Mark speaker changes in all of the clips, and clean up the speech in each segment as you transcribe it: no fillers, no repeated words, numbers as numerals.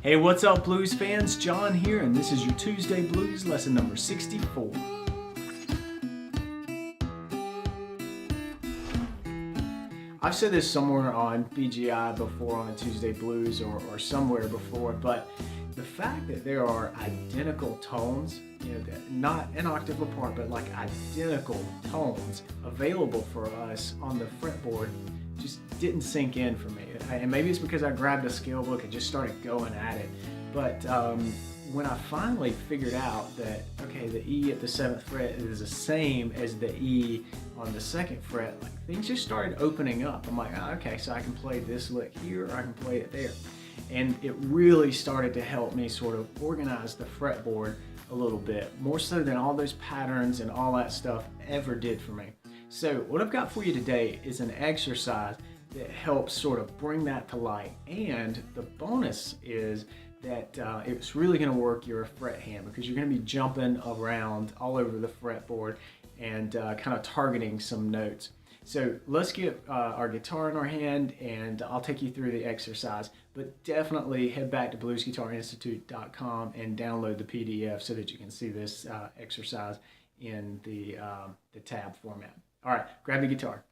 Speaker 1: Hey, what's up blues fans? John here, and this is your Tuesday Blues lesson number 64. I've said this somewhere on BGI before on a Tuesday Blues or somewhere before, but the fact that there are identical tones, not an octave apart, but like identical tones available for us on the fretboard just didn't sink in for me. And maybe it's because I grabbed a scale book and just started going at it. But when I finally figured out that, okay, the E at the 7th fret is the same as the E on the 2nd fret, like things just started opening up. I'm like, oh, okay, so I can play this lick here or I can play it there. And it really started to help me sort of organize the fretboard a little bit, more so than all those patterns and all that stuff ever did for me. So what I've got for you today is an exercise that helps sort of bring that to light. And the bonus is that it's really going to work your fret hand, because you're going to be jumping around all over the fretboard and kind of targeting some notes. So let's get our guitar in our hand and I'll take you through the exercise, but definitely head back to bluesguitarinstitute.com and download the PDF so that you can see this exercise in the tab format. All right, grab the guitar.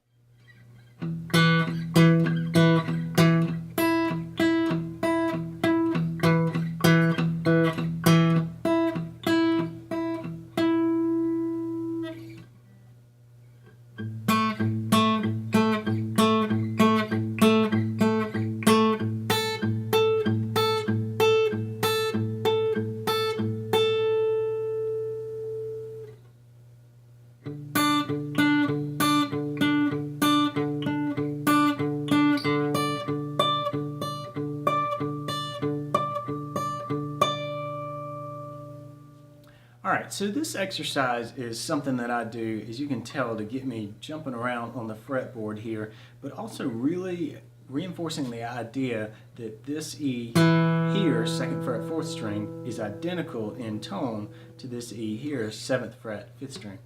Speaker 1: Alright, so this exercise is something that I do, as you can tell, to get me jumping around on the fretboard here, but also really reinforcing the idea that this E here, 2nd fret, 4th string, is identical in tone to this E here, 7th fret, 5th string.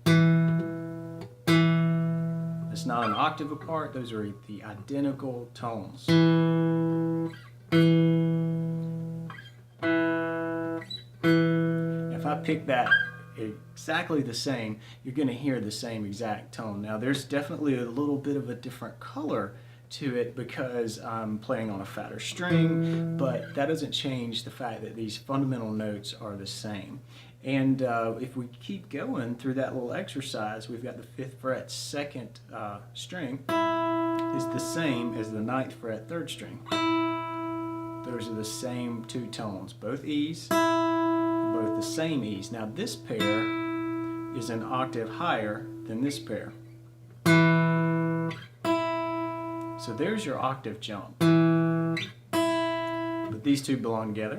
Speaker 1: It's not an octave apart, those are the identical tones. If I pick that exactly the same, you're going to hear the same exact tone. Now there's definitely a little bit of a different color to it because I'm playing on a fatter string, but that doesn't change the fact that these fundamental notes are the same. And if we keep going through that little exercise, we've got the 5th fret 2nd string is the same as the 9th fret 3rd string. Those are the same two tones, both E's, both the same E's. Now this pair is an octave higher than this pair. So there's your octave jump. But these two belong together,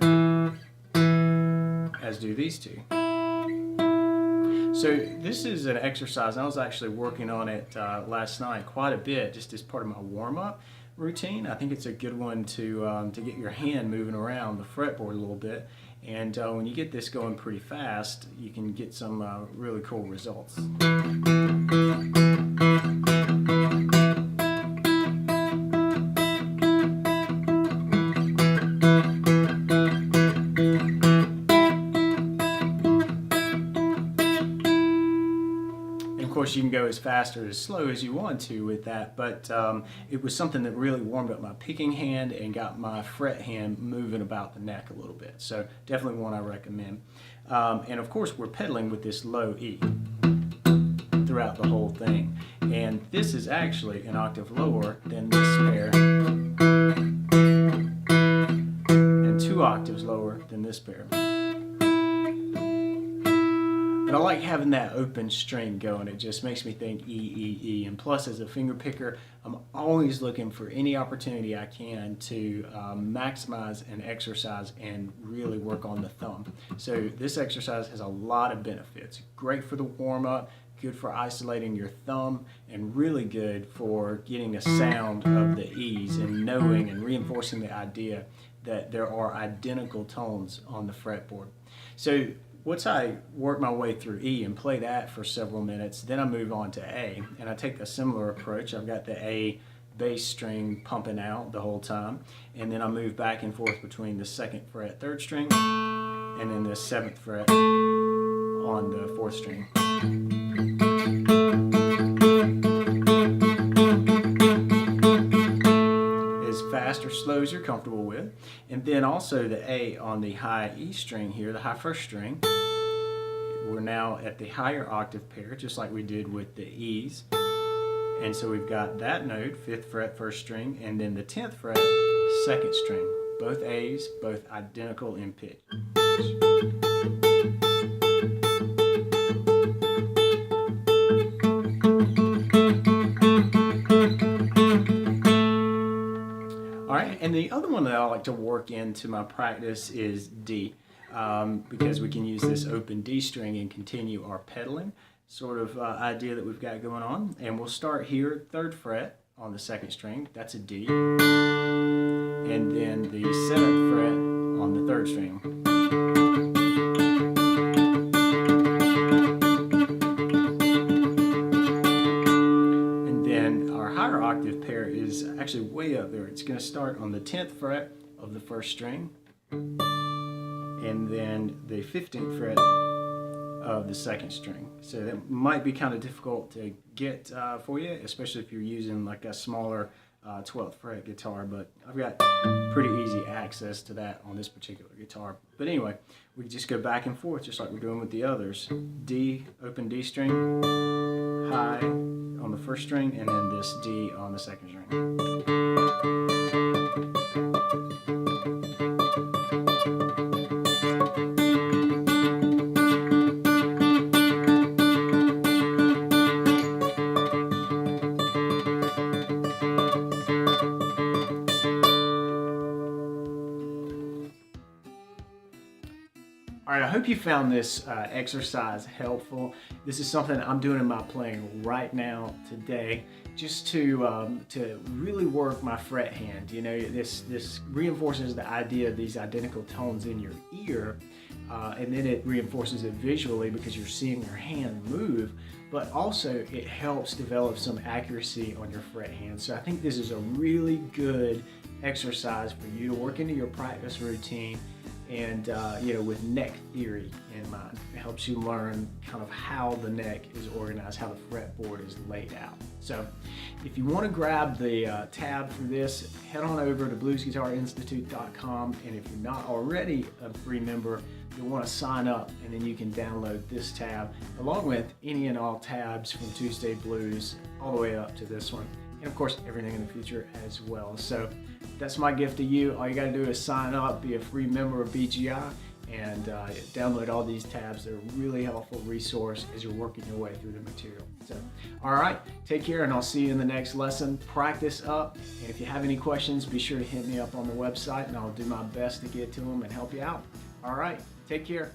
Speaker 1: as do these two. So this is an exercise, and I was actually working on it last night quite a bit, just as part of my warm-up routine. I think it's a good one to get your hand moving around the fretboard a little bit. And when you get this going pretty fast, you can get some really cool results. Of course, you can go as fast or as slow as you want to with that, but it was something that really warmed up my picking hand and got my fret hand moving about the neck a little bit. So definitely one I recommend. And of course, we're pedaling with this low E throughout the whole thing. And this is actually an octave lower than this pair, and 2 octaves lower than this pair. But I like having that open string going. It just makes me think E, E, E. And plus, as a finger picker, I'm always looking for any opportunity I can to maximize an exercise and really work on the thumb. So this exercise has a lot of benefits. Great for the warm-up, good for isolating your thumb, and really good for getting the sound of the E's and knowing and reinforcing the idea that there are identical tones on the fretboard. So once I work my way through E and play that for several minutes, then I move on to A, and I take a similar approach. I've got the A bass string pumping out the whole time, and then I move back and forth between the 2nd fret 3rd string and then the 7th fret on the 4th string. As fast or slow as you're comfortable with. And then also the A on the high E string here, the high 1st string. We're now at the higher octave pair, just like we did with the E's. And so we've got that note, 5th fret 1st string, and then the 10th fret 2nd string. Both A's, both identical in pitch. Alright, and the other one that I like to work into my practice is D, because we can use this open D string and continue our pedaling sort of idea that we've got going on. And we'll start here, 3rd fret on the 2nd string, that's a D, and then the 7th fret on the 3rd string. And then our higher octave pair is actually way up there. It's going to start on the 10th fret of the 1st string, and then the 15th fret of the 2nd string. So that might be kind of difficult to get for you, especially if you're using like a smaller 12th fret guitar, but I've got pretty easy access to that on this particular guitar. But anyway, we just go back and forth just like we're doing with the others. D, open D string, high on the 1st string, and then this D on the 2nd string. All right, I hope you found this exercise helpful. This is something I'm doing in my playing right now today, just to really work my fret hand. You know, this reinforces the idea of these identical tones in your ear, and then it reinforces it visually because you're seeing your hand move. But also it helps develop some accuracy on your fret hand. So I think this is a really good exercise for you to work into your practice routine. And you know, with neck theory in mind, it helps you learn kind of how the neck is organized, how the fretboard is laid out. So if you want to grab the tab for this, head on over to bluesguitarinstitute.com, and if you're not already a free member, you'll want to sign up, and then you can download this tab along with any and all tabs from Tuesday Blues all the way up to this one, and of course everything in the future as well. So that's my gift to you. All you got to do is sign up, be a free member of BGI, and download all these tabs. They're a really helpful resource as you're working your way through the material. So, all right, take care, and I'll see you in the next lesson. Practice up, and if you have any questions, be sure to hit me up on the website, and I'll do my best to get to them and help you out. All right, take care.